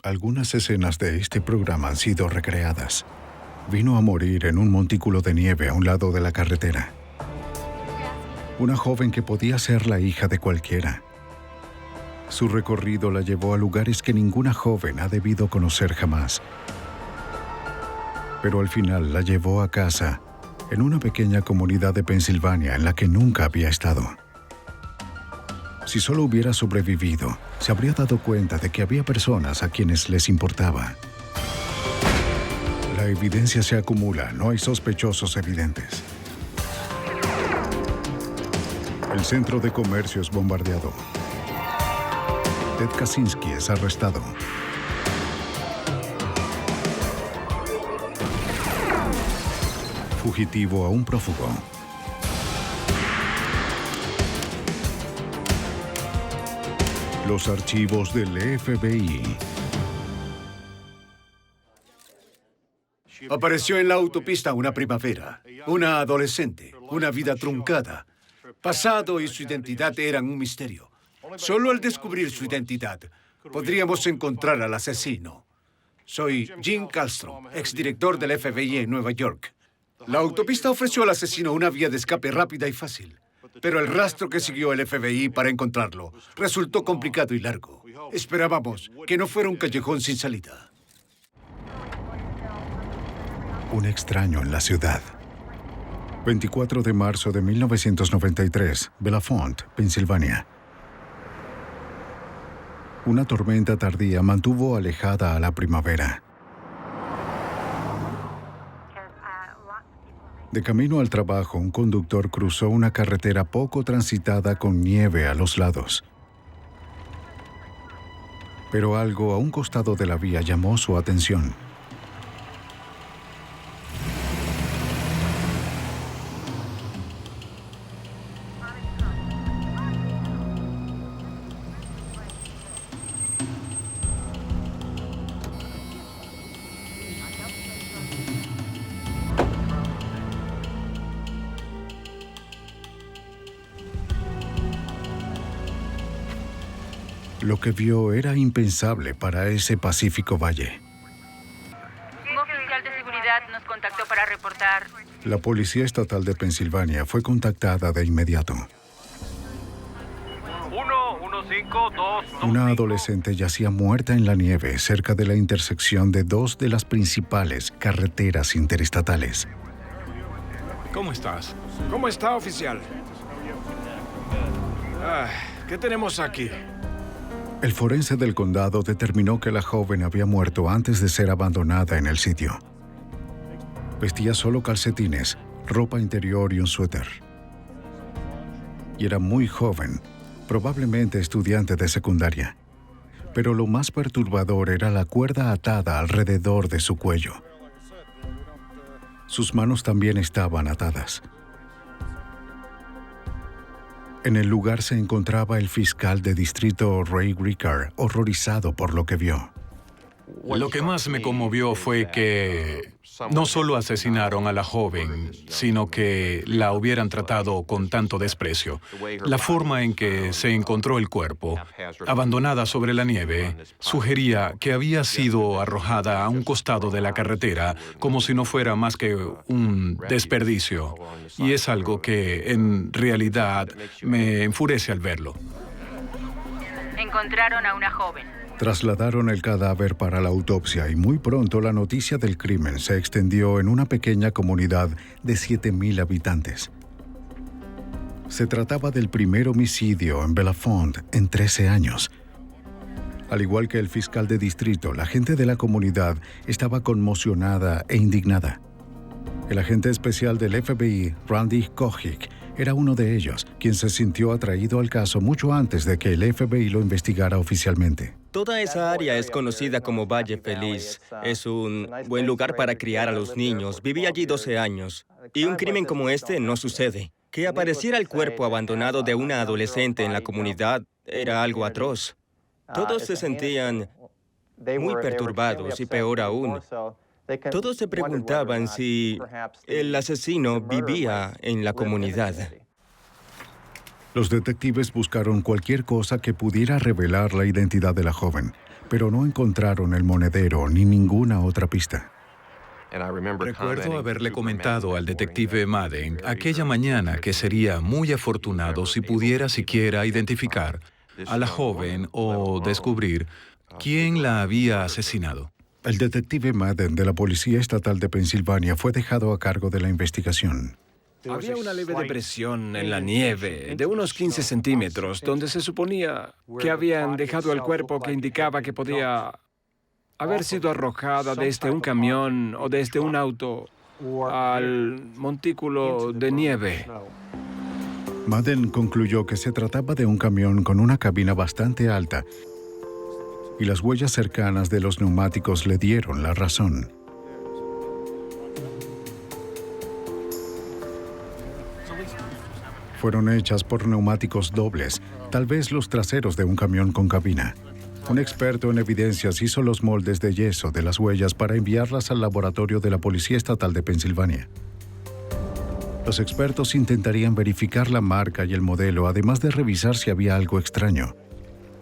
Algunas escenas de este programa han sido recreadas. Vino a morir en un montículo de nieve a un lado de la carretera. Una joven que podía ser la hija de cualquiera. Su recorrido la llevó a lugares que ninguna joven ha debido conocer jamás. Pero al final la llevó a casa, en una pequeña comunidad de Pensilvania en la que nunca había estado. Si solo hubiera sobrevivido, se habría dado cuenta de que había personas a quienes les importaba. La evidencia se acumula, no hay sospechosos evidentes. El centro de comercio es bombardeado. Ted Kaczynski es arrestado. Fugitivo a un prófugo. Los archivos del FBI. Apareció en la autopista una primavera, una adolescente, una vida truncada. Pasado y su identidad eran un misterio. Solo al descubrir su identidad, podríamos encontrar al asesino. Soy Jim Kallstrom, exdirector del FBI en Nueva York. La autopista ofreció al asesino una vía de escape rápida y fácil. Pero el rastro que siguió el FBI para encontrarlo resultó complicado y largo. Esperábamos que no fuera un callejón sin salida. Un extraño en la ciudad. 24 de marzo de 1993, Bellefonte, Pensilvania. Una tormenta tardía mantuvo alejada a la primavera. De camino al trabajo, un conductor cruzó una carretera poco transitada con nieve a los lados. Pero algo a un costado de la vía llamó su atención. Lo que vio era impensable para ese pacífico valle. Un oficial de seguridad nos contactó para reportar. La Policía Estatal de Pensilvania fue contactada de inmediato. 11525. Una adolescente yacía muerta en la nieve cerca de la intersección de dos de las principales carreteras interestatales. ¿Cómo estás? ¿Cómo está, oficial? ¿Qué tenemos aquí? El forense del condado determinó que la joven había muerto antes de ser abandonada en el sitio. Vestía solo calcetines, ropa interior y un suéter. Y era muy joven, probablemente estudiante de secundaria. Pero lo más perturbador era la cuerda atada alrededor de su cuello. Sus manos también estaban atadas. En el lugar se encontraba el fiscal de distrito Ray Ricard, horrorizado por lo que vio. Lo que más me conmovió fue que no solo asesinaron a la joven, sino que la hubieran tratado con tanto desprecio. La forma en que se encontró el cuerpo, abandonada sobre la nieve, sugería que había sido arrojada a un costado de la carretera como si no fuera más que un desperdicio. Y es algo que, en realidad, me enfurece al verlo. Encontraron a una joven. Trasladaron el cadáver para la autopsia y muy pronto la noticia del crimen se extendió en una pequeña comunidad de 7,000 habitantes. Se trataba del primer homicidio en Bellefonte en 13 años. Al igual que el fiscal de distrito, la gente de la comunidad estaba conmocionada e indignada. El agente especial del FBI, Randy Kochik, era uno de ellos, quien se sintió atraído al caso mucho antes de que el FBI lo investigara oficialmente. Toda esa área es conocida como Valle Feliz. Es un buen lugar para criar a los niños. Viví allí 12 años. Y un crimen como este no sucede. Que apareciera el cuerpo abandonado de una adolescente en la comunidad era algo atroz. Todos se sentían muy perturbados y peor aún, todos se preguntaban si el asesino vivía en la comunidad. Los detectives buscaron cualquier cosa que pudiera revelar la identidad de la joven, pero no encontraron el monedero ni ninguna otra pista. Recuerdo haberle comentado al detective Madden aquella mañana que sería muy afortunado si pudiera siquiera identificar a la joven o descubrir quién la había asesinado. El detective Madden de la Policía Estatal de Pensilvania fue dejado a cargo de la investigación. Había una leve depresión en la nieve de unos 15 centímetros, donde se suponía que habían dejado el cuerpo que indicaba que podía haber sido arrojada desde un camión o desde un auto al montículo de nieve. Madden concluyó que se trataba de un camión con una cabina bastante alta y las huellas cercanas de los neumáticos le dieron la razón. Fueron hechas por neumáticos dobles, tal vez los traseros de un camión con cabina. Un experto en evidencias hizo los moldes de yeso de las huellas para enviarlas al laboratorio de la Policía Estatal de Pensilvania. Los expertos intentarían verificar la marca y el modelo, además de revisar si había algo extraño,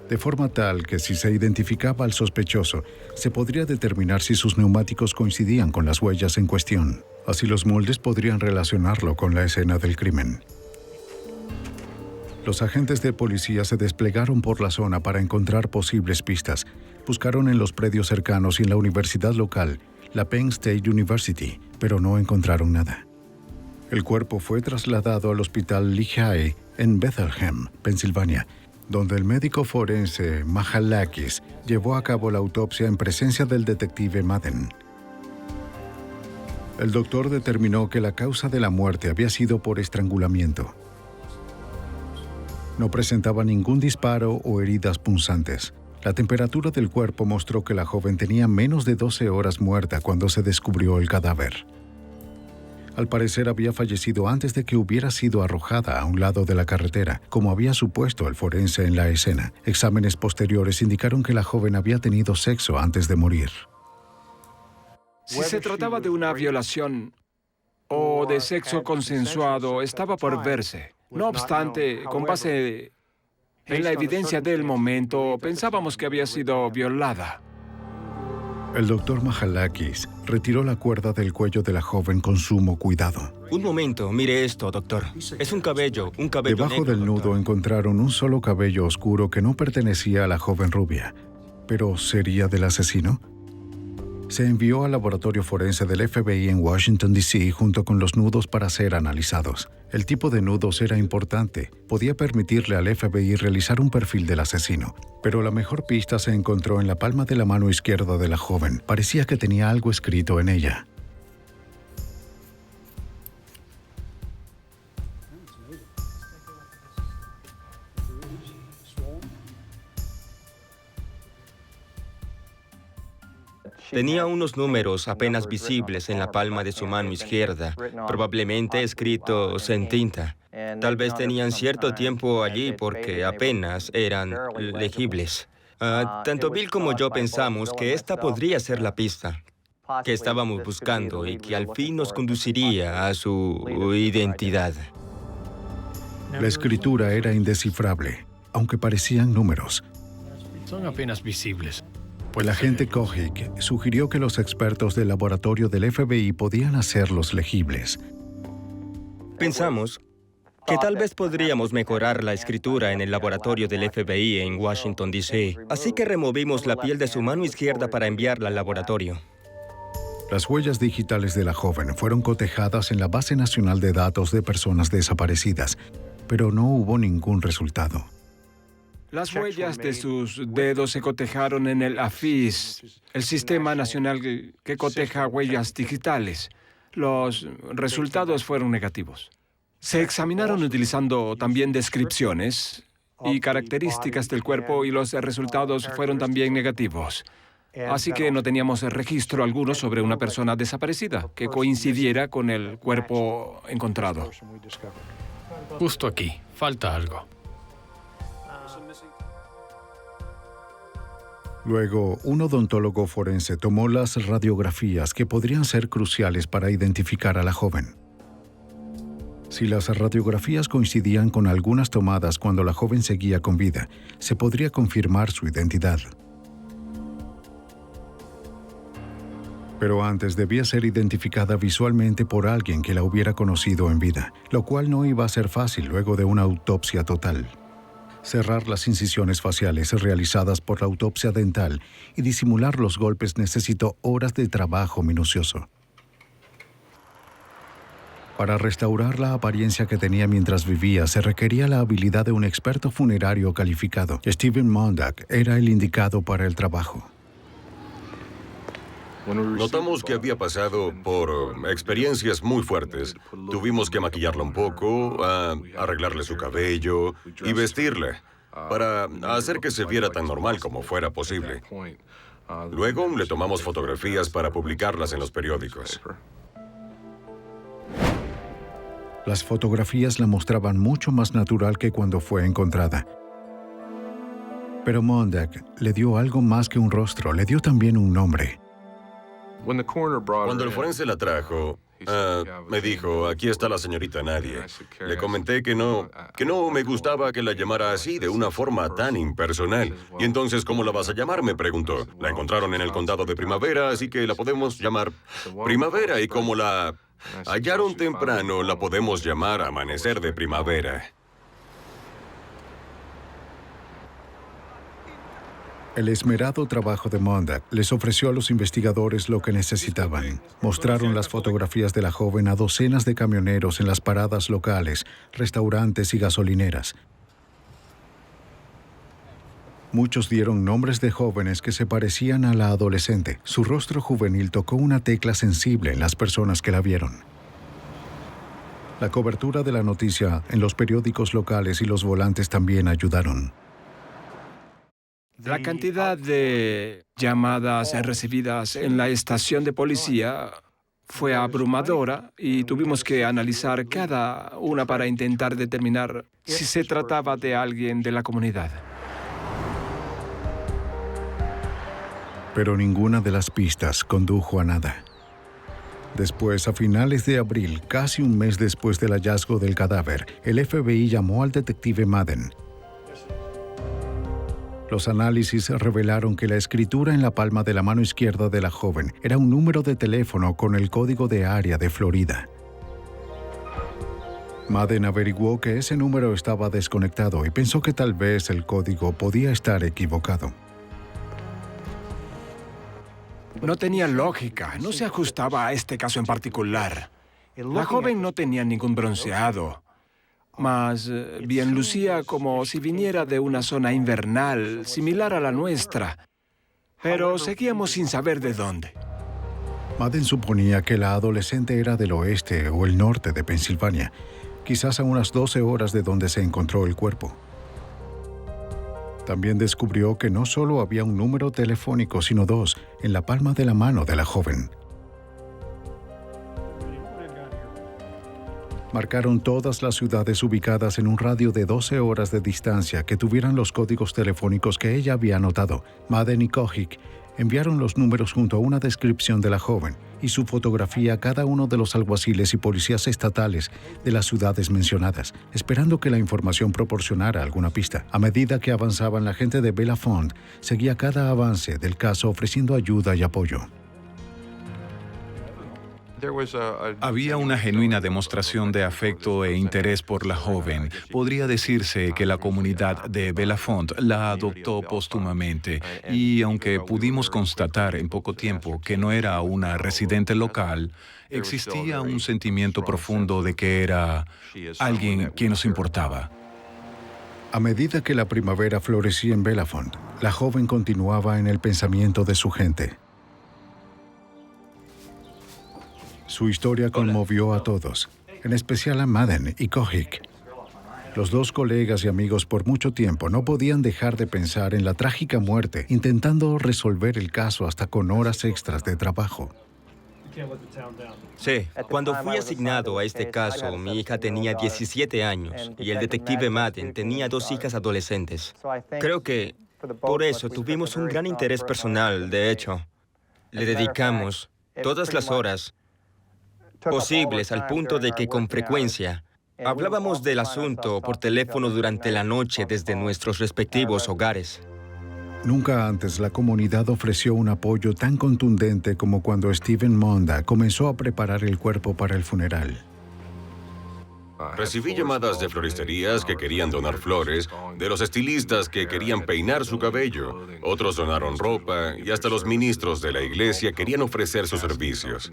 de forma tal que si se identificaba al sospechoso, se podría determinar si sus neumáticos coincidían con las huellas en cuestión. Así los moldes podrían relacionarlo con la escena del crimen. Los agentes de policía se desplegaron por la zona para encontrar posibles pistas. Buscaron en los predios cercanos y en la universidad local, la Penn State University, pero no encontraron nada. El cuerpo fue trasladado al hospital Lehigh en Bethlehem, Pensilvania, donde el médico forense Mahalakis llevó a cabo la autopsia en presencia del detective Madden. El doctor determinó que la causa de la muerte había sido por estrangulamiento. No presentaba ningún disparo o heridas punzantes. La temperatura del cuerpo mostró que la joven tenía menos de 12 horas muerta cuando se descubrió el cadáver. Al parecer había fallecido antes de que hubiera sido arrojada a un lado de la carretera, como había supuesto el forense en la escena. Exámenes posteriores indicaron que la joven había tenido sexo antes de morir. Si se trataba de una violación o de sexo consensuado, estaba por verse. No obstante, con base en la evidencia del momento, pensábamos que había sido violada. El doctor Mahalakis retiró la cuerda del cuello de la joven con sumo cuidado. Un momento, mire esto, doctor. Es un cabello Debajo negro, del nudo doctor. encontraron un solo cabello oscuro que no pertenecía a la joven rubia. ¿Pero sería del asesino? Se envió al laboratorio forense del FBI en Washington, D.C. junto con los nudos para ser analizados. El tipo de nudos era importante. Podía permitirle al FBI realizar un perfil del asesino. Pero la mejor pista se encontró en la palma de la mano izquierda de la joven. Parecía que tenía algo escrito en ella. Tenía unos números apenas visibles en la palma de su mano izquierda, probablemente escritos en tinta. Tal vez tenían cierto tiempo allí porque apenas eran legibles. Tanto Bill como yo pensamos que esta podría ser la pista que estábamos buscando y que al fin nos conduciría a su identidad. La escritura era indescifrable, aunque parecían números. Son apenas visibles. El agente Kojic sugirió que los expertos del laboratorio del FBI podían hacerlos legibles. Pensamos que tal vez podríamos mejorar la escritura en el laboratorio del FBI en Washington, D.C. Así que removimos la piel de su mano izquierda para enviarla al laboratorio. Las huellas digitales de la joven fueron cotejadas en la Base Nacional de Datos de Personas Desaparecidas, pero no hubo ningún resultado. Las huellas de sus dedos se cotejaron en el AFIS, el Sistema Nacional que coteja huellas digitales. Los resultados fueron negativos. Se examinaron utilizando también descripciones y características del cuerpo y los resultados fueron también negativos. Así que no teníamos registro alguno sobre una persona desaparecida que coincidiera con el cuerpo encontrado. Justo aquí, falta algo. Luego, un odontólogo forense tomó las radiografías que podrían ser cruciales para identificar a la joven. Si las radiografías coincidían con algunas tomadas cuando la joven seguía con vida, se podría confirmar su identidad. Pero antes debía ser identificada visualmente por alguien que la hubiera conocido en vida, lo cual no iba a ser fácil luego de una autopsia total. Cerrar las incisiones faciales realizadas por la autopsia dental y disimular los golpes necesitó horas de trabajo minucioso. Para restaurar la apariencia que tenía mientras vivía, se requería la habilidad de un experto funerario calificado. Stephen Mondak era el indicado para el trabajo. Notamos que había pasado por experiencias muy fuertes. Tuvimos que maquillarla un poco, arreglarle su cabello y vestirla para hacer que se viera tan normal como fuera posible. Luego le tomamos fotografías para publicarlas en los periódicos. Las fotografías la mostraban mucho más natural que cuando fue encontrada. Pero Mondak le dio algo más que un rostro, le dio también un nombre. Cuando el forense la trajo, me dijo, aquí está la señorita Nadia. Le comenté que no me gustaba que la llamara así, de una forma tan impersonal. Y entonces, ¿cómo la vas a llamar?, me preguntó. La encontraron en el condado de Primavera, así que la podemos llamar Primavera. Y como la hallaron temprano, la podemos llamar Amanecer de Primavera. El esmerado trabajo de Mondak les ofreció a los investigadores lo que necesitaban. Mostraron las fotografías de la joven a docenas de camioneros en las paradas locales, restaurantes y gasolineras. Muchos dieron nombres de jóvenes que se parecían a la adolescente. Su rostro juvenil tocó una tecla sensible en las personas que la vieron. La cobertura de la noticia en los periódicos locales y los volantes también ayudaron. La cantidad de llamadas recibidas en la estación de policía fue abrumadora y tuvimos que analizar cada una para intentar determinar si se trataba de alguien de la comunidad. Pero ninguna de las pistas condujo a nada. Después, a finales de abril, casi un mes después del hallazgo del cadáver, el FBI llamó al detective Madden. Los análisis revelaron que la escritura en la palma de la mano izquierda de la joven era un número de teléfono con el código de área de Florida. Madden averiguó que ese número estaba desconectado y pensó que tal vez el código podía estar equivocado. No tenía lógica, no se ajustaba a este caso en particular. La joven no tenía ningún bronceado. Más bien lucía como si viniera de una zona invernal, similar a la nuestra. Pero seguíamos sin saber de dónde. Madden suponía que la adolescente era del oeste o el norte de Pensilvania, quizás a unas 12 horas de donde se encontró el cuerpo. También descubrió que no solo había un número telefónico, sino dos, en la palma de la mano de la joven. Marcaron todas las ciudades ubicadas en un radio de 12 horas de distancia que tuvieran los códigos telefónicos que ella había anotado. Madden y Kojic enviaron los números junto a una descripción de la joven y su fotografía a cada uno de los alguaciles y policías estatales de las ciudades mencionadas, esperando que la información proporcionara alguna pista. A medida que avanzaban, la gente de Belafont seguía cada avance del caso ofreciendo ayuda y apoyo. Había una genuina demostración de afecto e interés por la joven. Podría decirse que la comunidad de Belafont la adoptó póstumamente y aunque pudimos constatar en poco tiempo que no era una residente local, existía un sentimiento profundo de que era alguien que nos importaba. A medida que la primavera florecía en Belafont, la joven continuaba en el pensamiento de su gente. Su historia conmovió a todos, en especial a Madden y Kojic. Los dos colegas y amigos por mucho tiempo no podían dejar de pensar en la trágica muerte, intentando resolver el caso hasta con horas extras de trabajo. Sí, cuando fui asignado a este caso, mi hija tenía 17 años y el detective Madden tenía 2 hijas adolescentes. Creo que por eso tuvimos un gran interés personal, de hecho. Le dedicamos todas las horas posibles al punto de que con frecuencia Hablábamos del asunto por teléfono durante la noche desde nuestros respectivos hogares. Nunca antes la comunidad ofreció un apoyo tan contundente como cuando Stephen Monda comenzó a preparar el cuerpo para el funeral. Recibí llamadas de floristerías que querían donar flores, de los estilistas que querían peinar su cabello, otros donaron ropa y hasta los ministros de la iglesia querían ofrecer sus servicios.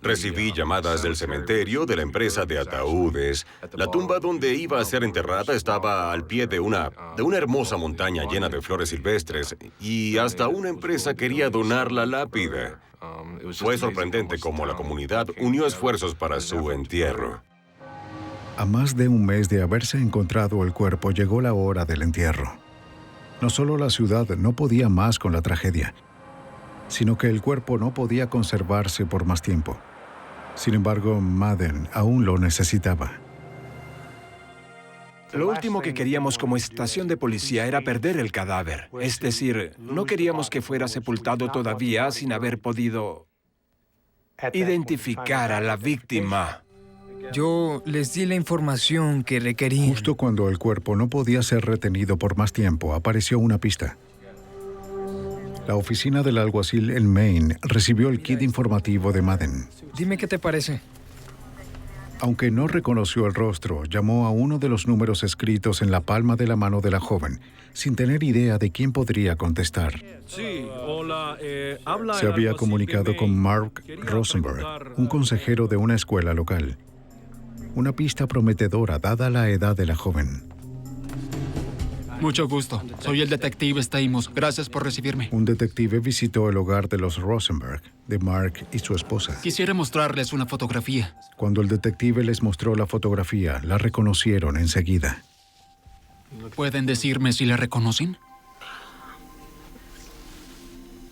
Recibí llamadas del cementerio, de la empresa de ataúdes. La tumba donde iba a ser enterrada estaba al pie de una hermosa montaña llena de flores silvestres y hasta una empresa quería donar la lápida. Fue sorprendente cómo la comunidad unió esfuerzos para su entierro. A más de un mes de haberse encontrado el cuerpo, llegó la hora del entierro. No solo la ciudad no podía más con la tragedia, sino que el cuerpo no podía conservarse por más tiempo. Sin embargo, Madden aún lo necesitaba. Lo último que queríamos como estación de policía era perder el cadáver. Es decir, no queríamos que fuera sepultado todavía sin haber podido identificar a la víctima. Yo les di la información que requerían. Justo cuando el cuerpo no podía ser retenido por más tiempo, apareció una pista. La oficina del alguacil en Maine recibió el kit informativo de Madden. Dime qué te parece. Aunque no reconoció el rostro, llamó a uno de los números escritos en la palma de la mano de la joven, sin tener idea de quién podría contestar. Sí, hola, habla Se el había alguacil comunicado de con Maine. Mark Quería Rosenberg, preguntar, un consejero de una escuela local. Una pista prometedora dada la edad de la joven. Mucho gusto. Soy el detective Stamos. Gracias por recibirme. Un detective visitó el hogar de los Rosenberg, de Mark y su esposa. Quisiera mostrarles una fotografía. Cuando el detective les mostró la fotografía, la reconocieron enseguida. ¿Pueden decirme si la reconocen?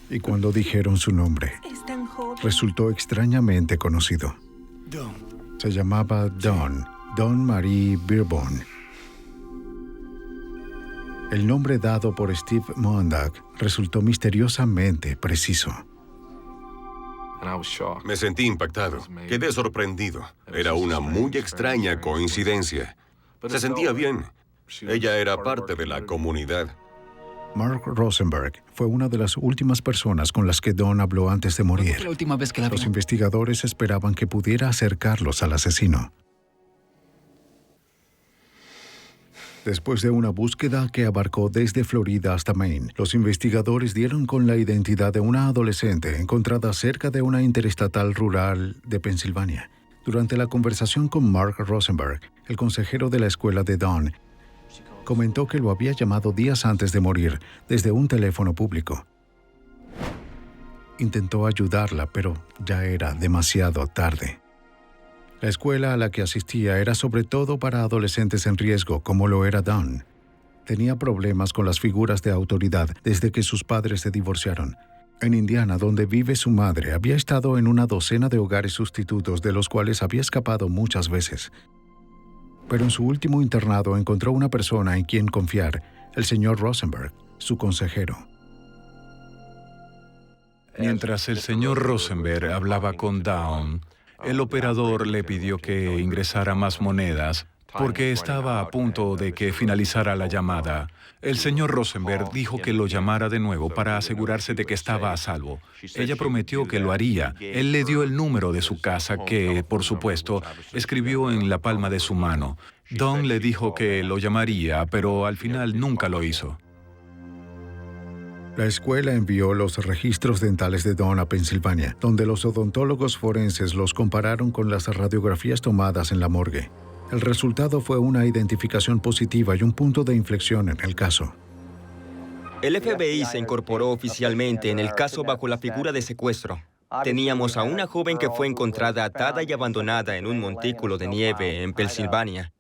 Y cuando dijeron su nombre, resultó extrañamente conocido. Se llamaba Dawn Marie Beerbohm. El nombre dado por Steve Mondag resultó misteriosamente preciso. Me sentí impactado. Quedé sorprendido. Era una muy extraña coincidencia. Se sentía bien. Ella era parte de la comunidad. Mark Rosenberg fue una de las últimas personas con las que Dawn habló antes de morir. La última vez que la vi. Los investigadores esperaban que pudiera acercarlos al asesino. Después de una búsqueda que abarcó desde Florida hasta Maine, los investigadores dieron con la identidad de una adolescente encontrada cerca de una interestatal rural de Pensilvania. Durante la conversación con Mark Rosenberg, el consejero de la escuela de Dawn, comentó que lo había llamado días antes de morir desde un teléfono público. Intentó ayudarla, pero ya era demasiado tarde. La escuela a la que asistía era sobre todo para adolescentes en riesgo, como lo era Dawn. Tenía problemas con las figuras de autoridad desde que sus padres se divorciaron. En Indiana, donde vive su madre, había estado en una docena de hogares sustitutos de los cuales había escapado muchas veces. Pero en su último internado encontró una persona en quien confiar, el señor Rosenberg, su consejero. Mientras el señor Rosenberg hablaba con Dawn, el operador le pidió que ingresara más monedas porque estaba a punto de que finalizara la llamada. El señor Rosenberg dijo que lo llamara de nuevo para asegurarse de que estaba a salvo. Ella prometió que lo haría. Él le dio el número de su casa que, por supuesto, escribió en la palma de su mano. Dawn le dijo que lo llamaría, pero al final nunca lo hizo. La escuela envió los registros dentales de Dawn a Pensilvania, donde los odontólogos forenses los compararon con las radiografías tomadas en la morgue. El resultado fue una identificación positiva y un punto de inflexión en el caso. El FBI se incorporó oficialmente en el caso bajo la figura de secuestro. Teníamos a una joven que fue encontrada atada y abandonada en un montículo de nieve en Pensilvania,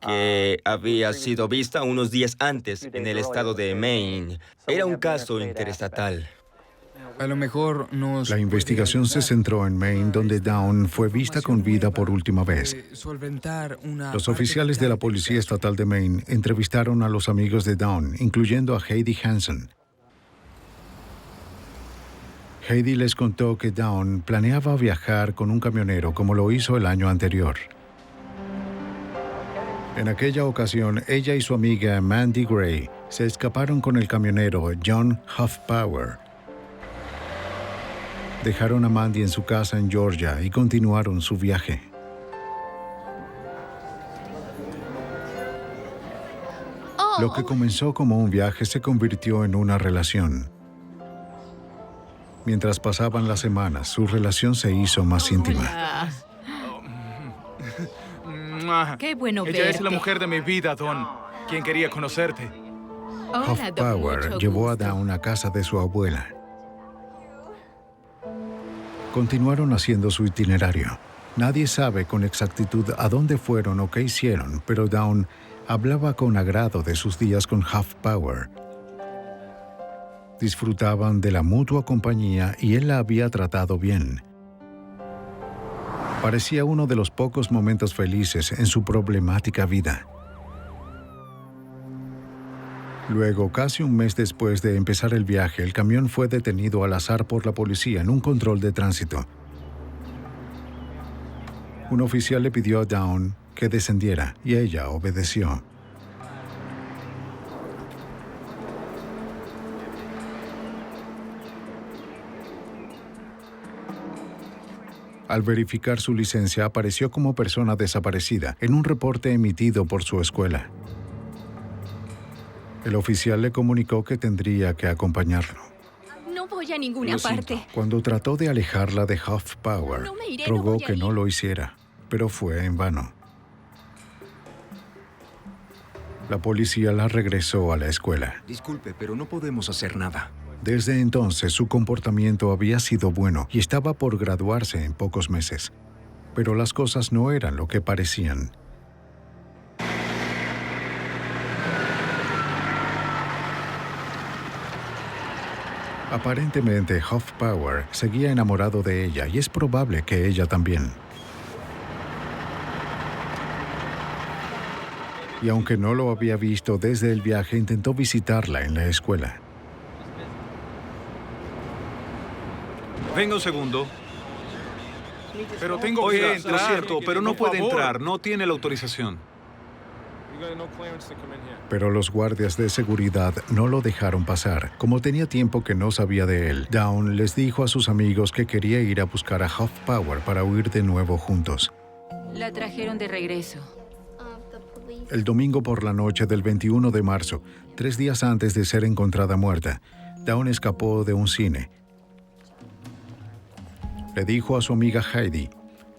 que había sido vista unos días antes en el estado de Maine. Era un caso interestatal. A lo mejor nos... La investigación se centró en Maine, donde Dawn fue vista con vida por última vez. Los oficiales de la Policía Estatal de Maine entrevistaron a los amigos de Dawn, incluyendo a Heidi Hansen. Heidi les contó que Dawn planeaba viajar con un camionero como lo hizo el año anterior. En aquella ocasión, ella y su amiga Mandy Gray se escaparon con el camionero John Hoffpauer. Dejaron a Mandy en su casa en Georgia y continuaron su viaje. Lo que comenzó como un viaje se convirtió en una relación. Mientras pasaban las semanas, su relación se hizo más íntima. Qué bueno verte. Ella es la mujer de mi vida, Don. ¿Quién quería conocerte? Hoffpauer llevó a Dawn a casa de su abuela. Continuaron haciendo su itinerario. Nadie sabe con exactitud a dónde fueron o qué hicieron, pero Dawn hablaba con agrado de sus días con Hoffpauer. Disfrutaban de la mutua compañía y él la había tratado bien. Parecía uno de los pocos momentos felices en su problemática vida. Luego, casi un mes después de empezar el viaje, el camión fue detenido al azar por la policía en un control de tránsito. Un oficial le pidió a Dawn que descendiera y ella obedeció. Al verificar su licencia, apareció como persona desaparecida en un reporte emitido por su escuela. El oficial le comunicó que tendría que acompañarlo. No voy a ninguna parte. Cuando trató de alejarla de Hoffpauer, rogó que no lo hiciera, pero fue en vano. La policía la regresó a la escuela. Disculpe, pero no podemos hacer nada. Desde entonces, su comportamiento había sido bueno y estaba por graduarse en pocos meses. Pero las cosas no eran lo que parecían. Aparentemente, Hoffpauer seguía enamorado de ella y es probable que ella también. Y aunque no lo había visto desde el viaje, intentó visitarla en la escuela. Venga un segundo. Pero tengo que Oiga, entrar. lo siento, pero no Por puede favor. entrar. No tiene la autorización. Pero los guardias de seguridad no lo dejaron pasar. Como tenía tiempo que no sabía de él, Dawn les dijo a sus amigos que quería ir a buscar a Hoffpauer para huir de nuevo juntos. La trajeron de regreso. El domingo por la noche del 21 de marzo, 3 días antes de ser encontrada muerta, Dawn escapó de un cine. Le dijo a su amiga Heidi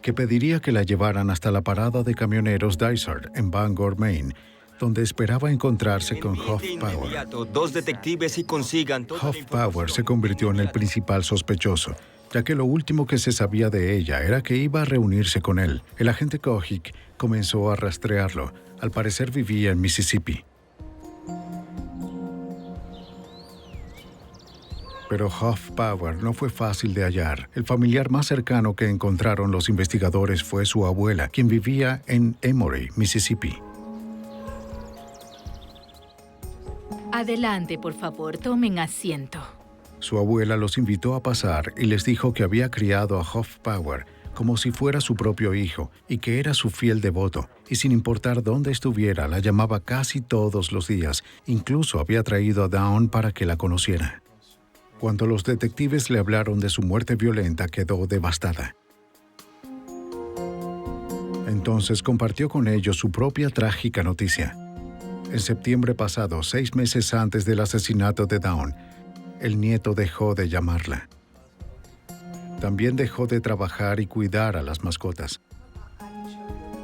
que pediría que la llevaran hasta la parada de camioneros Dysart en Bangor, Maine, donde esperaba encontrarse con Hoffpauer. 2 detectives y consigan... Hoffpauer se convirtió en el principal sospechoso, ya que lo último que se sabía de ella era que iba a reunirse con él. El agente Kojic comenzó a rastrearlo. Al parecer vivía en Mississippi. Pero Hoffpauer no fue fácil de hallar. El familiar más cercano que encontraron los investigadores fue su abuela, quien vivía en Emory, Mississippi. Adelante, por favor, tomen asiento. Su abuela los invitó a pasar y les dijo que había criado a Hoffpauer como si fuera su propio hijo y que era su fiel devoto, y sin importar dónde estuviera, la llamaba casi todos los días. Incluso había traído a Dawn para que la conociera. Cuando los detectives le hablaron de su muerte violenta, quedó devastada. Entonces compartió con ellos su propia trágica noticia. En septiembre pasado, 6 meses antes del asesinato de Dawn, el nieto dejó de llamarla. También dejó de trabajar y cuidar a las mascotas.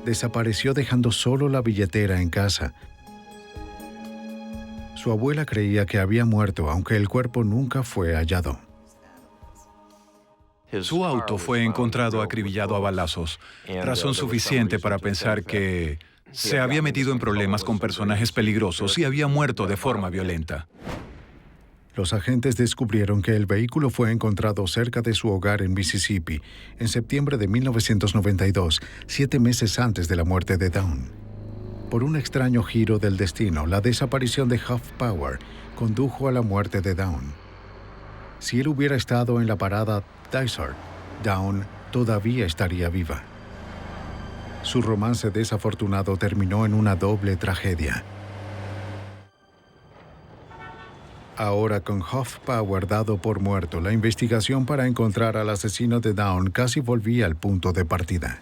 Desapareció dejando solo la billetera en casa. Su abuela creía que había muerto, aunque el cuerpo nunca fue hallado. Su auto fue encontrado acribillado a balazos, razón suficiente para pensar que se había metido en problemas con personajes peligrosos y había muerto de forma violenta. Los agentes descubrieron que el vehículo fue encontrado cerca de su hogar en Mississippi en septiembre de 1992, 7 meses antes de la muerte de Dawn. Por un extraño giro del destino, la desaparición de Hoffpauer condujo a la muerte de Dawn. Si él hubiera estado en la parada Dysart, Dawn todavía estaría viva. Su romance desafortunado terminó en una doble tragedia. Ahora, con Hoffpauir dado por muerto, la investigación para encontrar al asesino de Dawn casi volvía al punto de partida.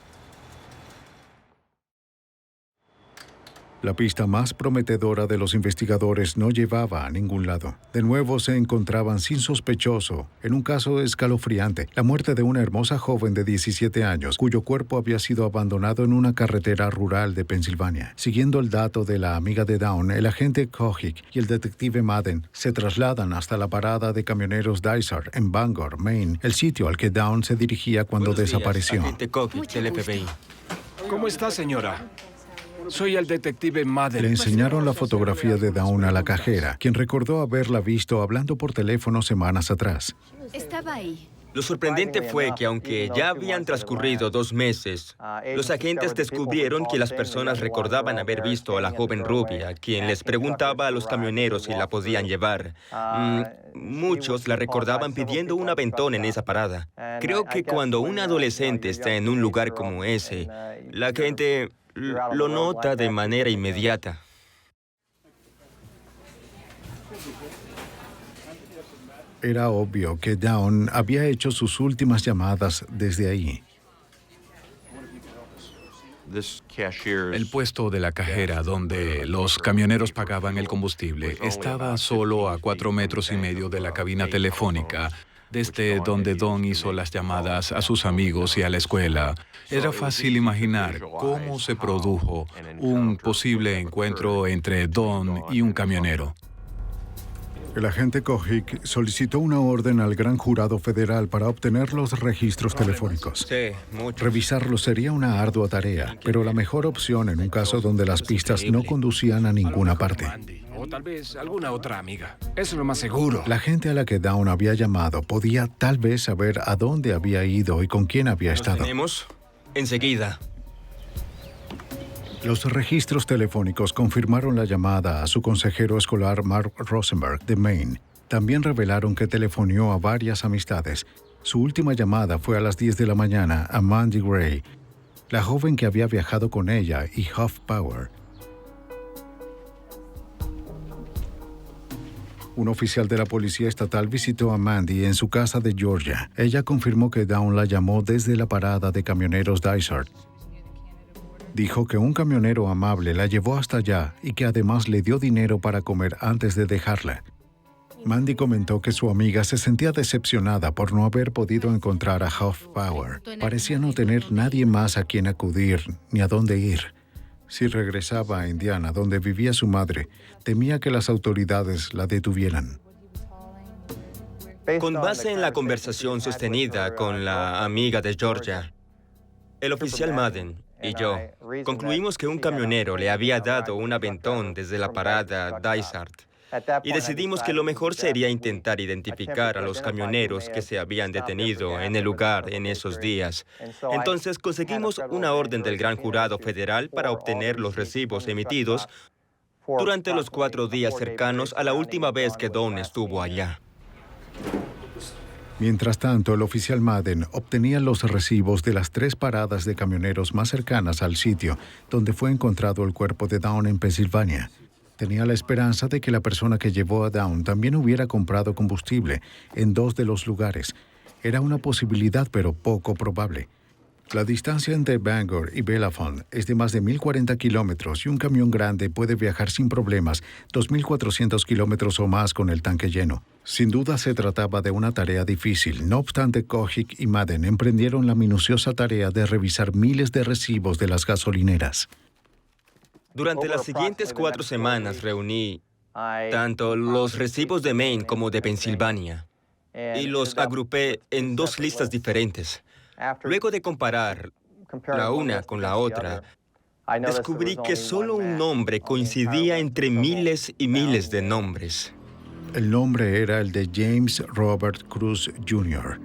La pista más prometedora de los investigadores no llevaba a ningún lado. De nuevo se encontraban sin sospechoso en un caso escalofriante, la muerte de una hermosa joven de 17 años, cuyo cuerpo había sido abandonado en una carretera rural de Pensilvania. Siguiendo el dato de la amiga de Dawn, el agente Kojic y el detective Madden se trasladan hasta la parada de camioneros Dysart en Bangor, Maine, el sitio al que Dawn se dirigía cuando desapareció. Agente Kojic del FBI. ¿Cómo está, señora? Soy el detective Madden. Le enseñaron la fotografía de Dawn a la cajera, quien recordó haberla visto hablando por teléfono semanas atrás. Estaba ahí. Lo sorprendente fue que aunque ya habían transcurrido 2 meses, los agentes descubrieron que las personas recordaban haber visto a la joven rubia, quien les preguntaba a los camioneros si la podían llevar. Muchos la recordaban pidiendo un aventón en esa parada. Creo que cuando un adolescente está en un lugar como ese, la gente lo nota de manera inmediata. Era obvio que Dawn había hecho sus últimas llamadas desde ahí. El puesto de la cajera donde los camioneros pagaban el combustible estaba solo a 4,5 metros de la cabina telefónica, desde donde Don hizo las llamadas a sus amigos y a la escuela. Era fácil imaginar cómo se produjo un posible encuentro entre Don y un camionero. El agente Kojic solicitó una orden al Gran Jurado Federal para obtener los registros telefónicos. Sí, mucho. Revisarlos sería una ardua tarea, pero la mejor opción en un caso donde las pistas no conducían a ninguna parte. O tal vez alguna otra amiga. Eso es lo más seguro. La gente a la que Dawn había llamado podía tal vez saber a dónde había ido y con quién había estado. Tenemos enseguida. Los registros telefónicos confirmaron la llamada a su consejero escolar Mark Rosenberg de Maine. También revelaron que telefonió a varias amistades. Su última llamada fue a las 10 de la mañana a Mandy Gray, la joven que había viajado con ella y Hoffpauir. Un oficial de la policía estatal visitó a Mandy en su casa de Georgia. Ella confirmó que Dawn la llamó desde la parada de camioneros Dysart. Dijo que un camionero amable la llevó hasta allá y que además le dio dinero para comer antes de dejarla. Mandy comentó que su amiga se sentía decepcionada por no haber podido encontrar a Hoffpauir. Parecía no tener nadie más a quien acudir ni a dónde ir. Si regresaba a Indiana, donde vivía su madre, temía que las autoridades la detuvieran. Con base en la conversación sostenida con la amiga de Georgia, el oficial Madden y yo concluimos que un camionero le había dado un aventón desde la parada Dysart y decidimos que lo mejor sería intentar identificar a los camioneros que se habían detenido en el lugar en esos días. Entonces conseguimos una orden del Gran Jurado Federal para obtener los recibos emitidos durante los 4 días cercanos a la última vez que Dawn estuvo allá. Mientras tanto, el oficial Madden obtenía los recibos de las 3 paradas de camioneros más cercanas al sitio donde fue encontrado el cuerpo de Dawn en Pensilvania. Tenía la esperanza de que la persona que llevó a Dawn también hubiera comprado combustible en 2 de los lugares. Era una posibilidad, pero poco probable. La distancia entre Bangor y Belafont es de más de 1.040 kilómetros y un camión grande puede viajar sin problemas 2.400 kilómetros o más con el tanque lleno. Sin duda se trataba de una tarea difícil. No obstante, Kojic y Madden emprendieron la minuciosa tarea de revisar miles de recibos de las gasolineras. Durante las siguientes 4 semanas reuní tanto los recibos de Maine como de Pensilvania y los agrupé en 2 listas diferentes. Luego de comparar la una con la otra, descubrí que solo un nombre coincidía entre miles y miles de nombres. El nombre era el de James Robert Cruz Jr.,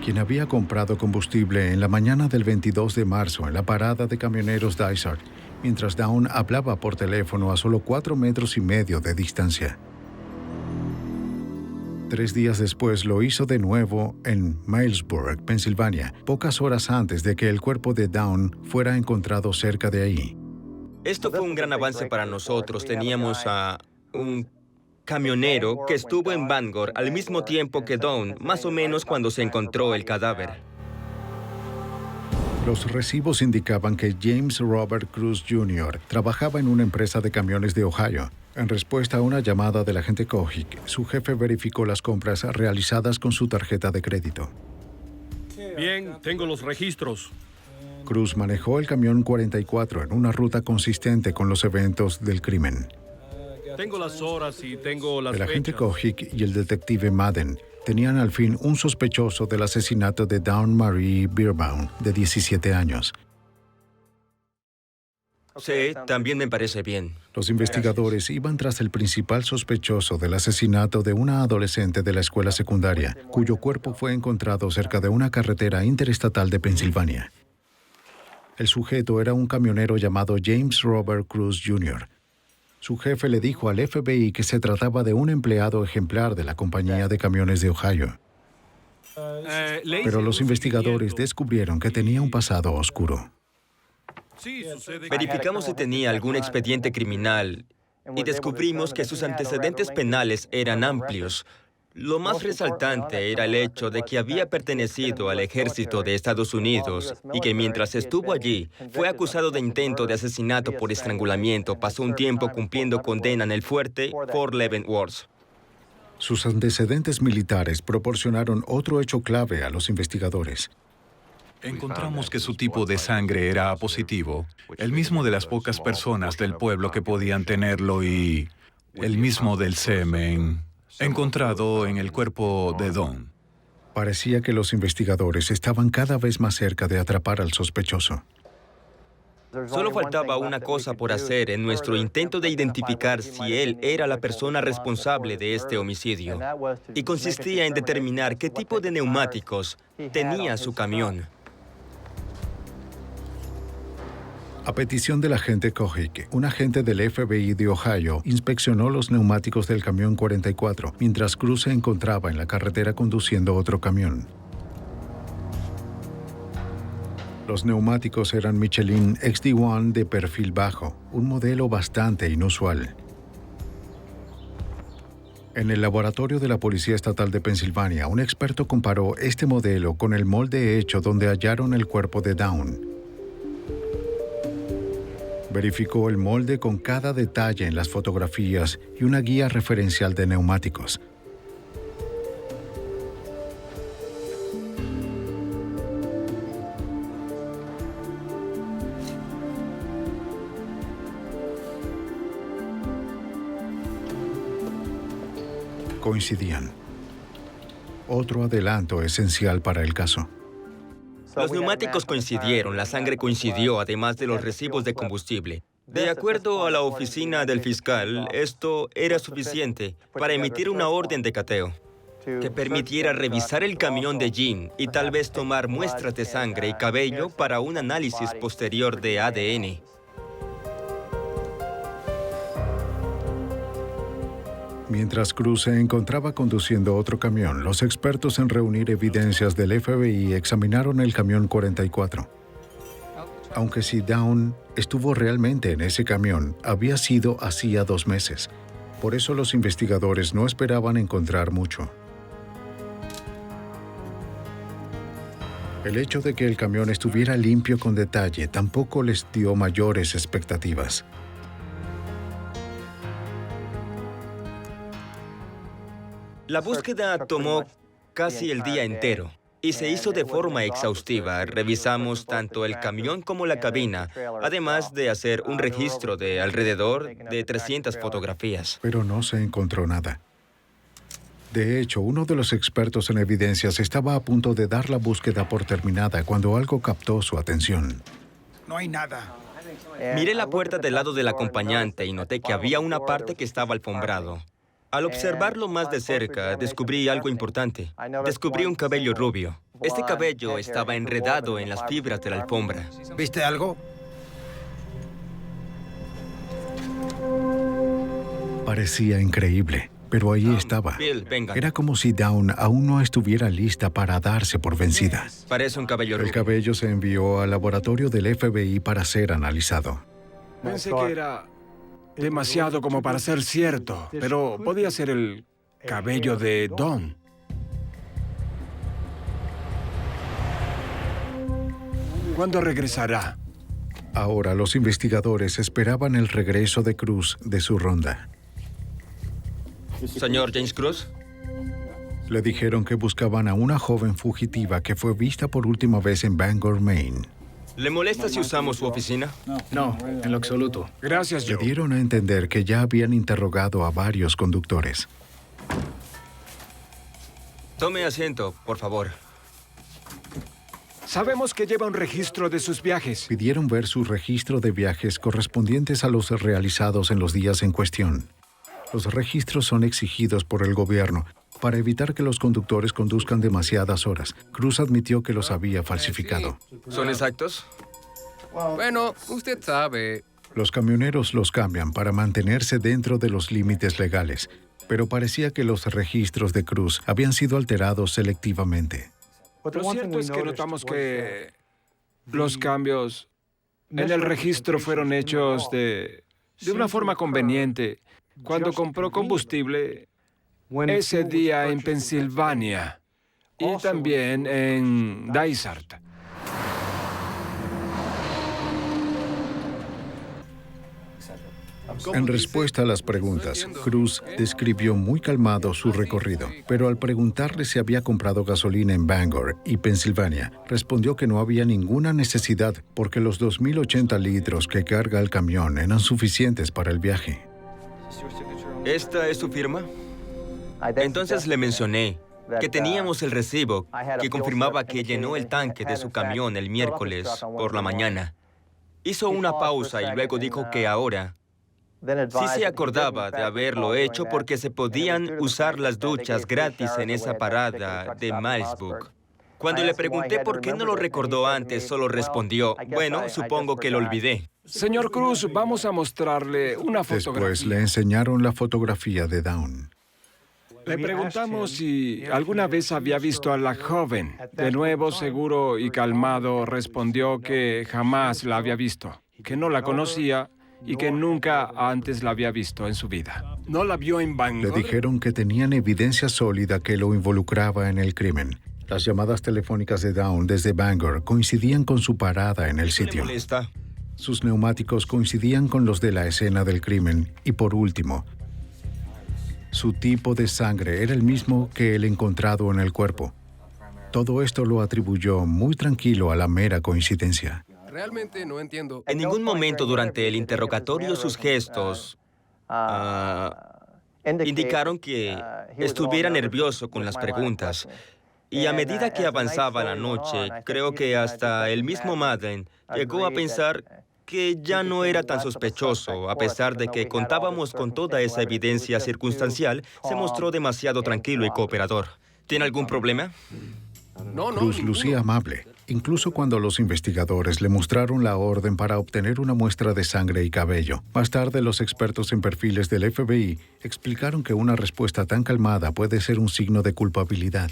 quien había comprado combustible en la mañana del 22 de marzo en la parada de camioneros Dysart, mientras Dawn hablaba por teléfono a solo 4,5 metros de distancia. 3 días después lo hizo de nuevo en Milesburg, Pensilvania, pocas horas antes de que el cuerpo de Dawn fuera encontrado cerca de ahí. Esto fue un gran avance para nosotros. Teníamos a un camionero que estuvo en Bangor al mismo tiempo que Dawn, más o menos cuando se encontró el cadáver. Los recibos indicaban que James Robert Cruz Jr. trabajaba en una empresa de camiones de Ohio. En respuesta a una llamada del agente Kojic, su jefe verificó las compras realizadas con su tarjeta de crédito. Bien, tengo los registros. Cruz manejó el camión 44 en una ruta consistente con los eventos del crimen. Tengo las horas y tengo las El agente fechas. Kojic y el detective Madden tenían al fin un sospechoso del asesinato de Dawn Marie Beerbaum, de 17 años. Sí, también me parece bien. Los investigadores iban tras el principal sospechoso del asesinato de una adolescente de la escuela secundaria, cuyo cuerpo fue encontrado cerca de una carretera interestatal de Pensilvania. El sujeto era un camionero llamado James Robert Cruz Jr. Su jefe le dijo al FBI que se trataba de un empleado ejemplar de la compañía de camiones de Ohio. Pero los investigadores descubrieron que tenía un pasado oscuro. Verificamos si tenía algún expediente criminal y descubrimos que sus antecedentes penales eran amplios. Lo más resaltante era el hecho de que había pertenecido al ejército de Estados Unidos y que mientras estuvo allí fue acusado de intento de asesinato por estrangulamiento. Pasó un tiempo cumpliendo condena en el fuerte Fort Leavenworth. Sus antecedentes militares proporcionaron otro hecho clave a los investigadores. Encontramos que su tipo de sangre era A positivo, el mismo de las pocas personas del pueblo que podían tenerlo y el mismo del semen encontrado en el cuerpo de Dawn. Parecía que los investigadores estaban cada vez más cerca de atrapar al sospechoso. Solo faltaba una cosa por hacer en nuestro intento de identificar si él era la persona responsable de este homicidio, y consistía en determinar qué tipo de neumáticos tenía su camión. A petición del agente Kojic, un agente del FBI de Ohio inspeccionó los neumáticos del camión 44 mientras Cruz se encontraba en la carretera conduciendo otro camión. Los neumáticos eran Michelin XD1 de perfil bajo, un modelo bastante inusual. En el laboratorio de la Policía Estatal de Pensilvania, un experto comparó este modelo con el molde hecho donde hallaron el cuerpo de Dawn. Verificó el molde con cada detalle en las fotografías y una guía referencial de neumáticos. Coincidían. Otro adelanto esencial para el caso. Los neumáticos coincidieron, la sangre coincidió, además de los recibos de combustible. De acuerdo a la oficina del fiscal, esto era suficiente para emitir una orden de cateo que permitiera revisar el camión de Jean y tal vez tomar muestras de sangre y cabello para un análisis posterior de ADN. Mientras Cruz se encontraba conduciendo otro camión, los expertos en reunir evidencias del FBI examinaron el camión 44. Aunque si Dawn estuvo realmente en ese camión, había sido hacía 2 meses. Por eso los investigadores no esperaban encontrar mucho. El hecho de que el camión estuviera limpio con detalle tampoco les dio mayores expectativas. La búsqueda tomó casi el día entero y se hizo de forma exhaustiva. Revisamos tanto el camión como la cabina, además de hacer un registro de alrededor de 300 fotografías. Pero no se encontró nada. De hecho, uno de los expertos en evidencias estaba a punto de dar la búsqueda por terminada cuando algo captó su atención. No hay nada. Miré la puerta del lado del acompañante y noté que había una parte que estaba alfombrado. Al observarlo más de cerca, descubrí algo importante. Descubrí un cabello rubio. Este cabello estaba enredado en las fibras de la alfombra. ¿Viste algo? Parecía increíble. Pero ahí estaba. Bill, venga. Era como si Dawn aún no estuviera lista para darse por vencida. Parece un cabello El rubio. cabello se envió al laboratorio del FBI para ser analizado. Pensé que era demasiado como para ser cierto, pero podía ser el cabello de Dawn. ¿Cuándo regresará? Ahora los investigadores esperaban el regreso de Cruz de su ronda. Señor James Cruz. Le dijeron que buscaban a una joven fugitiva que fue vista por última vez en Bangor, Maine. ¿Le molesta si usamos su oficina? No, en lo absoluto. Gracias, Le Joe. dieron a entender que ya habían interrogado a varios conductores. Tome asiento, por favor. Sabemos que lleva un registro de sus viajes. Pidieron ver su registro de viajes correspondientes a los realizados en los días en cuestión. Los registros son exigidos por el gobierno para evitar que los conductores conduzcan demasiadas horas. Cruz admitió que los había falsificado. ¿Son exactos? Bueno, usted sabe. Los camioneros los cambian para mantenerse dentro de los límites legales, pero parecía que los registros de Cruz habían sido alterados selectivamente. Lo cierto es que notamos que los cambios en el registro fueron hechos de una forma conveniente. Cuando compró combustible ese día en Pensilvania y también en Dysart. En respuesta a las preguntas, Cruz describió muy calmado su recorrido, pero al preguntarle si había comprado gasolina en Bangor y Pensilvania, respondió que no había ninguna necesidad porque los 2.080 litros que carga el camión eran suficientes para el viaje. ¿Esta es su firma? Entonces le mencioné que teníamos el recibo que confirmaba que llenó el tanque de su camión el miércoles por la mañana. Hizo una pausa y luego dijo que ahora sí se acordaba de haberlo hecho porque se podían usar las duchas gratis en esa parada de Milesburg. Cuando le pregunté por qué no lo recordó antes, solo respondió, bueno, supongo que lo olvidé. Señor Cruz, vamos a mostrarle una fotografía. Después le enseñaron la fotografía de Dawn. Le preguntamos si alguna vez había visto a la joven. De nuevo, seguro y calmado, respondió que jamás la había visto, que no la conocía y que nunca antes la había visto en su vida. ¿No la vio en Bangor? Le dijeron que tenían evidencia sólida que lo involucraba en el crimen. Las llamadas telefónicas de Dawn desde Bangor coincidían con su parada en el sitio. Sus neumáticos coincidían con los de la escena del crimen. Y por último, su tipo de sangre era el mismo que el encontrado en el cuerpo. Todo esto lo atribuyó muy tranquilo a la mera coincidencia. Realmente no entiendo. En ningún momento durante el interrogatorio sus gestos indicaron que estuviera nervioso con las preguntas. Y a medida que avanzaba la noche, creo que hasta el mismo Madden llegó a pensar que ya no era tan sospechoso. A pesar de que contábamos con toda esa evidencia circunstancial, se mostró demasiado tranquilo y cooperador. ¿Tiene algún problema? Cruz lucía amable, incluso cuando los investigadores le mostraron la orden para obtener una muestra de sangre y cabello. Más tarde, los expertos en perfiles del FBI explicaron que una respuesta tan calmada puede ser un signo de culpabilidad.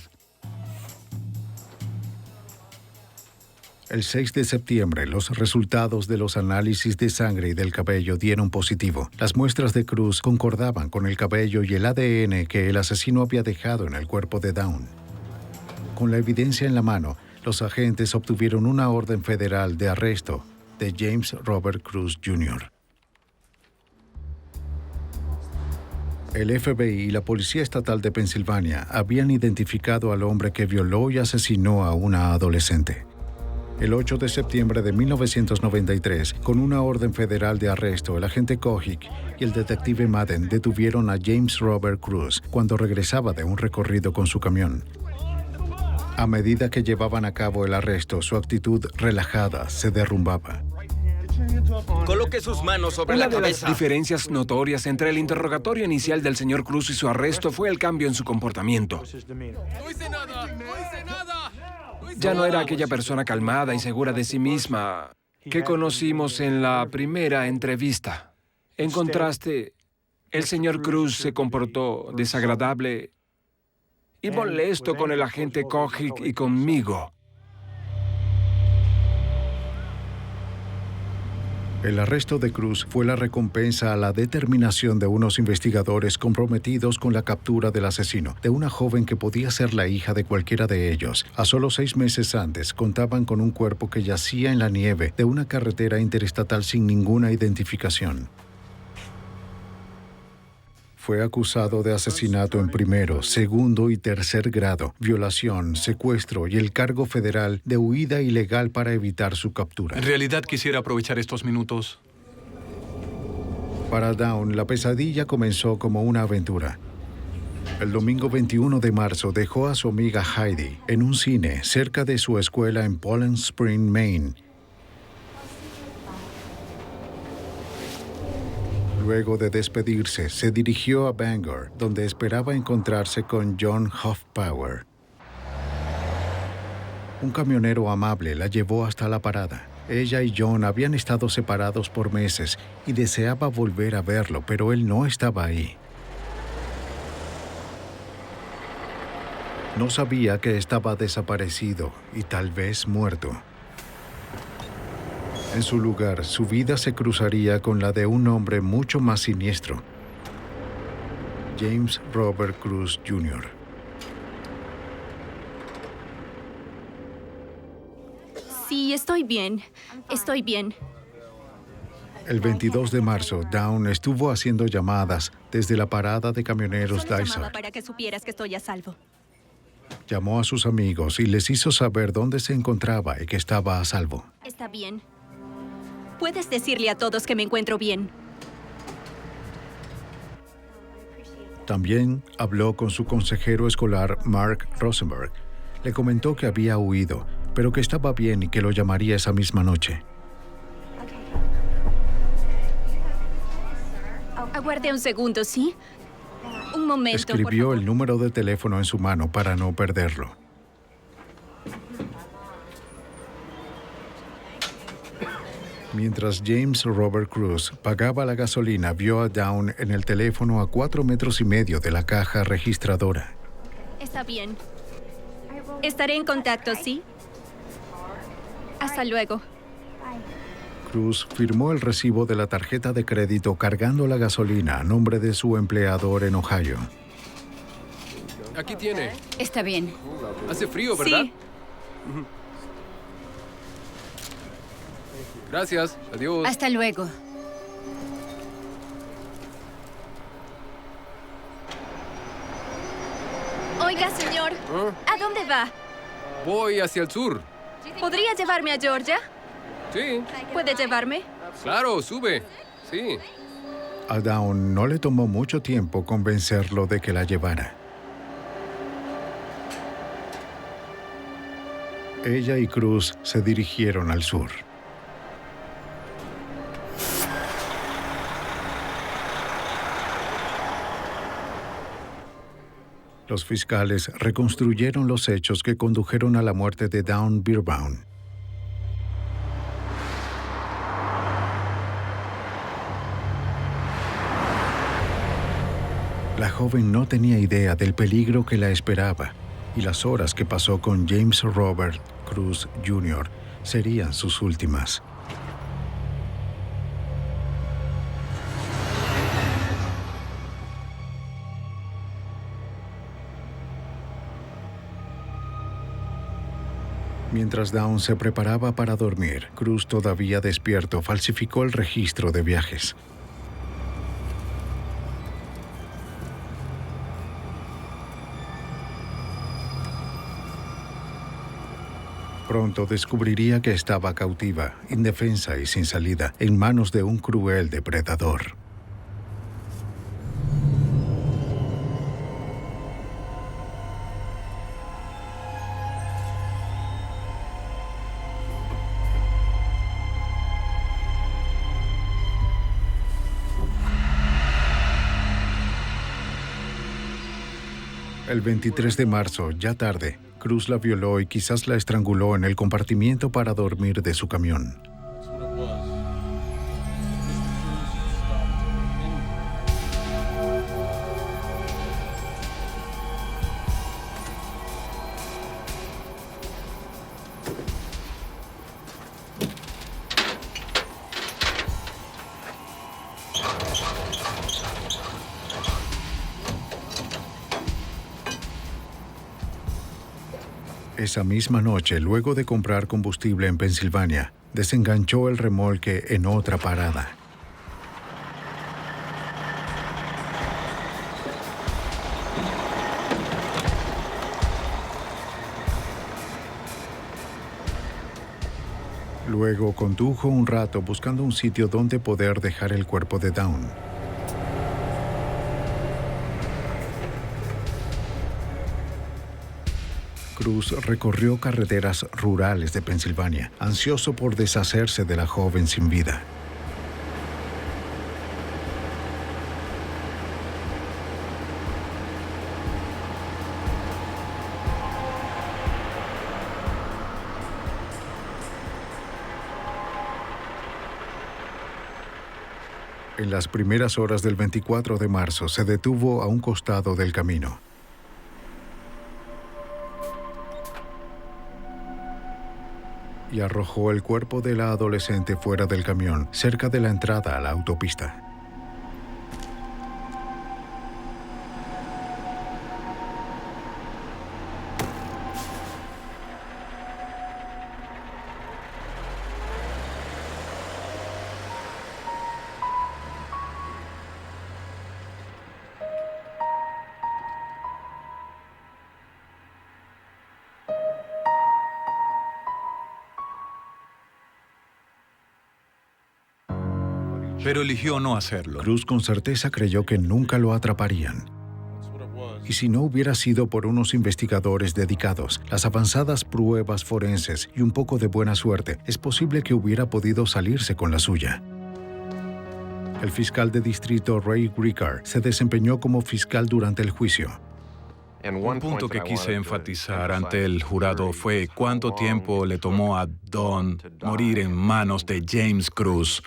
El 6 de septiembre, los resultados de los análisis de sangre y del cabello dieron positivo. Las muestras de Cruz concordaban con el cabello y el ADN que el asesino había dejado en el cuerpo de Dawn. Con la evidencia en la mano, los agentes obtuvieron una orden federal de arresto de James Robert Cruz Jr. El FBI y la Policía Estatal de Pensilvania habían identificado al hombre que violó y asesinó a una adolescente. El 8 de septiembre de 1993, con una orden federal de arresto, el agente Kojic y el detective Madden detuvieron a James Robert Cruz cuando regresaba de un recorrido con su camión. A medida que llevaban a cabo el arresto, su actitud relajada se derrumbaba. Coloque sus manos sobre Una la de las cabeza. diferencias notorias entre el interrogatorio inicial del señor Cruz y su arresto fue el cambio en su comportamiento. No hice nada. Ya no era aquella persona calmada y segura de sí misma que conocimos en la primera entrevista. En contraste, El señor Cruz se comportó desagradable y molesto con el agente Kojic y conmigo. El arresto de Cruz fue la recompensa a la determinación de unos investigadores comprometidos con la captura del asesino, de una joven que podía ser la hija de cualquiera de ellos. A solo 6 meses antes, contaban con un cuerpo que yacía en la nieve de una carretera interestatal sin ninguna identificación. Fue acusado de asesinato en primero, segundo y tercer grado, violación, secuestro y el cargo federal de huida ilegal para evitar su captura. En realidad quisiera aprovechar estos minutos. Para Dawn, la pesadilla comenzó como una aventura. El domingo 21 de marzo dejó a su amiga Heidi en un cine cerca de su escuela en Poland Spring, Maine. Luego de despedirse, se dirigió a Bangor, donde esperaba encontrarse con John Hoffpower. Un camionero amable la llevó hasta la parada. Ella y John habían estado separados por meses y deseaba volver a verlo, pero él no estaba ahí. No sabía que estaba desaparecido y tal vez muerto. En su lugar, su vida se cruzaría con la de un hombre mucho más siniestro, James Robert Cruz Jr. Sí, estoy bien. Estoy bien. El 22 de marzo, Dawn estuvo haciendo llamadas desde la parada de camioneros Dysart. Para que supieras que estoy a salvo. Llamó a sus amigos y les hizo saber dónde se encontraba y que estaba a salvo. Está bien. Puedes decirle a todos que me encuentro bien. También habló con su consejero escolar, Mark Rosenberg. Le comentó que había huido, pero que estaba bien y que lo llamaría esa misma noche. Aguarde un segundo, ¿sí? Un momento, Escribió por favor. el número de teléfono en su mano para no perderlo. Mientras James Robert Cruz pagaba la gasolina, vio a Dawn en el teléfono a 4,5 metros de la caja registradora. Está bien. Estaré en contacto, ¿sí? Hasta luego. Cruz firmó el recibo de la tarjeta de crédito cargando la gasolina a nombre de su empleador en Ohio. Aquí tiene. Está bien. Hace frío, ¿verdad? Sí. Gracias. Adiós. Hasta luego. Oiga, señor. ¿A dónde va? Voy hacia el sur. ¿Podría llevarme a Georgia? Sí. ¿Puede llevarme? Claro, sube. Sí. A Dawn no le tomó mucho tiempo convencerlo de que la llevara. Ella y Cruz se dirigieron al sur. Los fiscales reconstruyeron los hechos que condujeron a la muerte de Dawn Beerbaum. La joven no tenía idea del peligro que la esperaba, y las horas que pasó con James Robert Cruz Jr. serían sus últimas. Mientras Dawn se preparaba para dormir, Cruz, todavía despierto, falsificó el registro de viajes. Pronto descubriría que estaba cautiva, indefensa y sin salida, en manos de un cruel depredador. El 23 de marzo, ya tarde, Cruz la violó y quizás la estranguló en el compartimiento para dormir de su camión. Esa misma noche, luego de comprar combustible en Pensilvania, desenganchó el remolque en otra parada. Luego condujo un rato buscando un sitio donde poder dejar el cuerpo de Dawn. Cruz recorrió carreteras rurales de Pensilvania, ansioso por deshacerse de la joven sin vida. En las primeras horas del 24 de marzo se detuvo a un costado del camino. Y arrojó el cuerpo de la adolescente fuera del camión, cerca de la entrada a la autopista. Pero eligió no hacerlo. Cruz con certeza creyó que nunca lo atraparían. Y si no hubiera sido por unos investigadores dedicados, las avanzadas pruebas forenses y un poco de buena suerte, es posible que hubiera podido salirse con la suya. El fiscal de distrito Ray Ricard se desempeñó como fiscal durante el juicio. Un punto que quise enfatizar ante el jurado fue cuánto tiempo le tomó a Dawn morir en manos de James Cruz.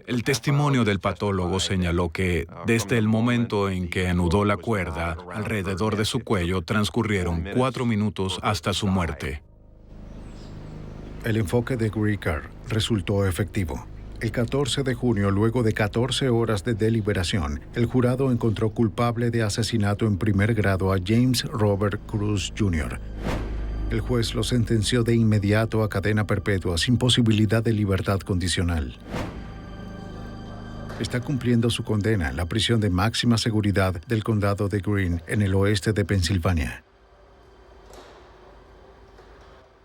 El testimonio del patólogo señaló que desde el momento en que anudó la cuerda alrededor de su cuello transcurrieron 4 minutos hasta su muerte. El enfoque de Ricard resultó efectivo. El 14 de junio, luego de 14 horas de deliberación, el jurado encontró culpable de asesinato en primer grado a James Robert Cruz Jr. El juez lo sentenció de inmediato a cadena perpetua sin posibilidad de libertad condicional. Está cumpliendo su condena en la prisión de máxima seguridad del condado de Greene, en el oeste de Pensilvania.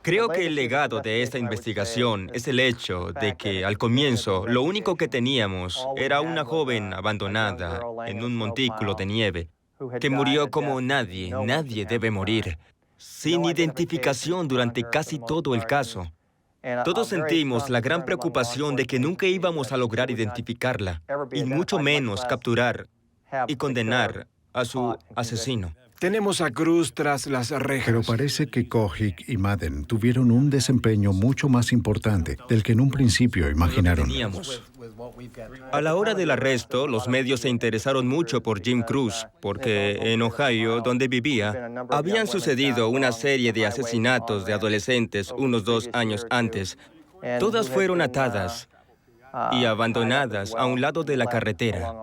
Creo que el legado de esta investigación es el hecho de que, al comienzo, lo único que teníamos era una joven abandonada en un montículo de nieve, que murió como nadie debe morir, sin identificación durante casi todo el caso. Todos sentimos la gran preocupación de que nunca íbamos a lograr identificarla, y mucho menos capturar y condenar a su asesino. Tenemos a Cruz tras las rejas. Pero parece que Kojic y Madden tuvieron un desempeño mucho más importante del que en un principio imaginaron. A la hora del arresto, los medios se interesaron mucho por Jim Cruz, porque en Ohio, donde vivía, habían sucedido una serie de asesinatos de adolescentes unos 2 años antes. Todas fueron atadas y abandonadas a un lado de la carretera.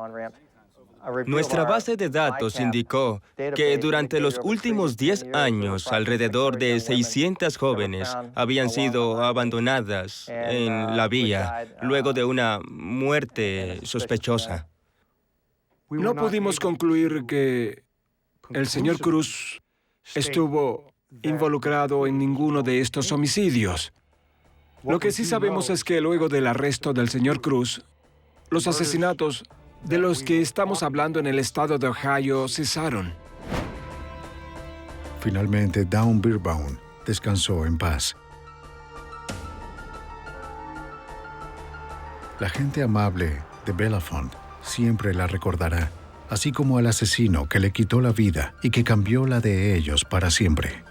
Nuestra base de datos indicó que durante los últimos 10 años, alrededor de 600 jóvenes habían sido abandonadas en la vía luego de una muerte sospechosa. No pudimos concluir que el señor Cruz estuvo involucrado en ninguno de estos homicidios. Lo que sí sabemos es que luego del arresto del señor Cruz, los asesinatos de los que estamos hablando en el estado de Ohio cesaron. Finalmente, Dawn Beerbaum descansó en paz. La gente amable de Bellefonte siempre la recordará, así como al asesino que le quitó la vida y que cambió la de ellos para siempre.